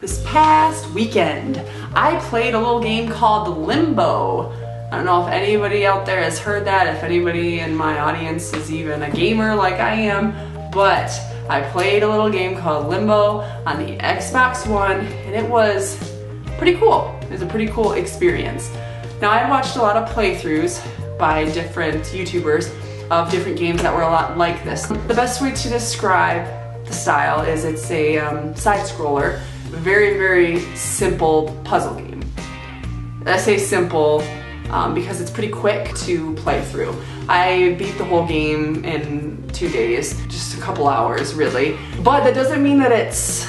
This past weekend, I played a little game called Limbo. I don't know if anybody out there has heard that, if anybody in my audience is even a gamer like I am, but I played a little game called Limbo on the Xbox One, and it was pretty cool. It was a pretty cool experience. Now, I watched a lot of playthroughs by different YouTubers of different games that were a lot like this. The best way to describe the style is it's a side-scroller, very, very simple puzzle game. I say simple because it's pretty quick to play through. I beat the whole game in 2 days, just a couple hours really. But that doesn't mean that it's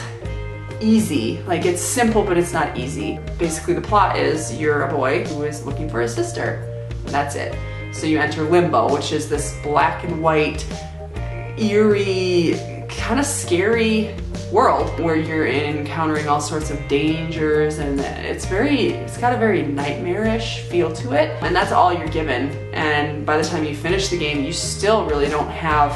easy. Like, it's simple, but it's not easy. Basically, the plot is you're a boy who is looking for a sister. And that's it. So you enter Limbo, which is this black and white, eerie, kind of scary world where you're encountering all sorts of dangers, and it's got a very nightmarish feel to it, and that's all you're given. And by the time you finish the game, you still really don't have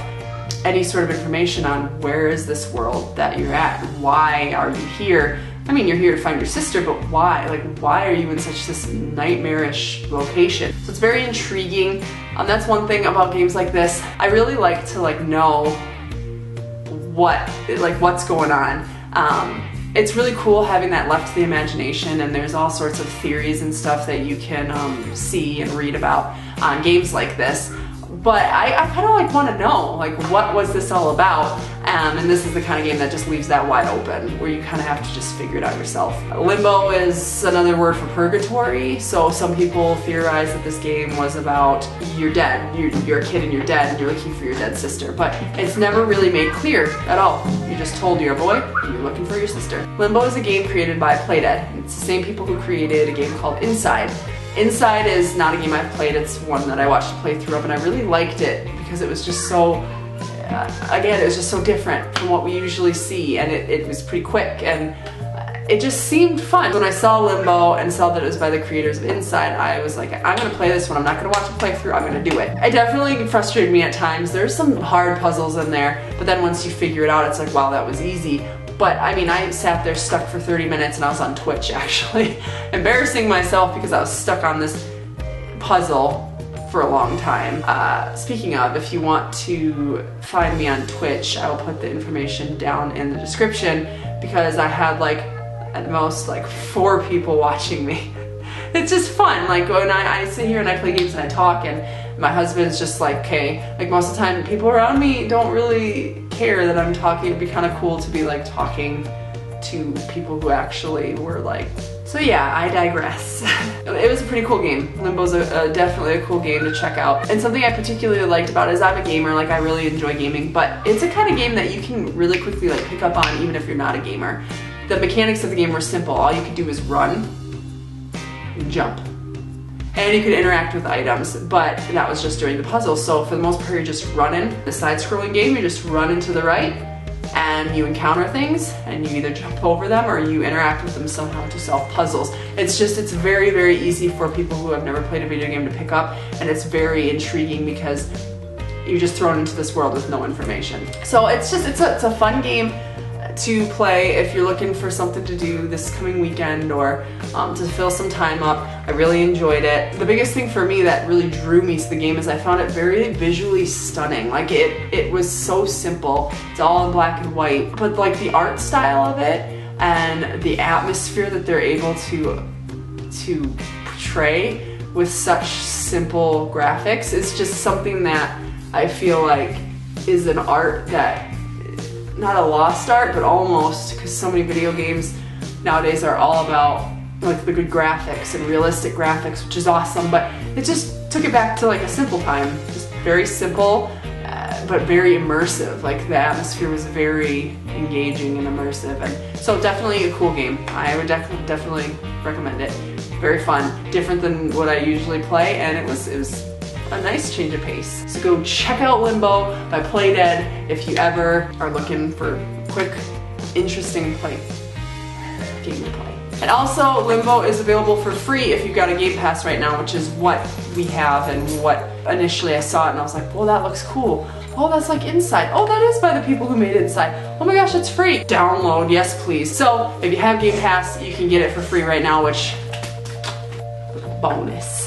any sort of information on where is this world that you're at, why are you here. I mean, you're here to find your sister, but why? Like, why are you in such this nightmarish location? So it's very intriguing. That's one thing about games like this. I really like to know what's going on. It's really cool having that left to the imagination, and there's all sorts of theories and stuff that you can see and read about on games like this. But I kind of want to know, what was this all about? And this is the kind of game that just leaves that wide open, where you kind of have to just figure it out yourself. Limbo is another word for purgatory, so some people theorize that this game was about you're dead, you're a kid and you're dead and you're looking for your dead sister, but it's never really made clear at all. You're just told you're a boy and you're looking for your sister. Limbo is a game created by Playdead. It's the same people who created a game called Inside. Inside is not a game I've played, it's one that I watched a playthrough of, and I really liked it because it was just so, again, it was just so different from what we usually see, and it was pretty quick, and it just seemed fun. When I saw Limbo and saw that it was by the creators of Inside, I was like, I'm gonna play this one, I'm not gonna watch a playthrough, I'm gonna do it. It definitely frustrated me at times. There's some hard puzzles in there, but then once you figure it out, it's like, wow, that was easy. But I mean, I sat there stuck for 30 minutes and I was on Twitch actually, embarrassing myself because I was stuck on this puzzle for a long time. Speaking of, if you want to find me on Twitch, I will put the information down in the description because I had at most 4 people watching me. It's just fun, when I sit here and I play games and I talk, and my husband's just okay, most of the time people around me don't really care that I'm talking. It'd be kind of cool to be talking to people who actually were so yeah, I digress. It was a pretty cool game. Limbo's definitely a cool game to check out. And something I particularly liked about it is I'm a gamer, I really enjoy gaming, but it's a kind of game that you can really quickly pick up on even if you're not a gamer. The mechanics of the game were simple. All you could do is run, jump, and you could interact with items, but that was just during the puzzle. So for the most part, you're just running. The side-scrolling game, you just run into the right, and you encounter things, and you either jump over them or you interact with them somehow to solve puzzles. It's very, very easy for people who have never played a video game to pick up, and it's very intriguing because you're just thrown into this world with no information. So it's a fun game to play if you're looking for something to do this coming weekend or to fill some time up. I really enjoyed it. The biggest thing for me that really drew me to the game is I found it very visually stunning. It was so simple. It's all in black and white, but the art style of it and the atmosphere that they're able to portray with such simple graphics is just something that I feel is an art that, not a lost art, but almost, because so many video games nowadays are all about the good graphics and realistic graphics, which is awesome, but it just took it back to a simple time. Just very simple, but very immersive. The atmosphere was very engaging and immersive, and so definitely a cool game. I would definitely recommend it. Very fun, different than what I usually play, and it was a nice change of pace. So go check out Limbo by Playdead if you ever are looking for a quick, interesting game to play. And also, Limbo is available for free if you've got a Game Pass right now, which is what we have and what initially I saw it and I was like, well, that looks cool. Oh, that's Inside. Oh, that is by the people who made Inside. oh my gosh, it's free. Download, yes please. So if you have Game Pass, you can get it for free right now, which bonus.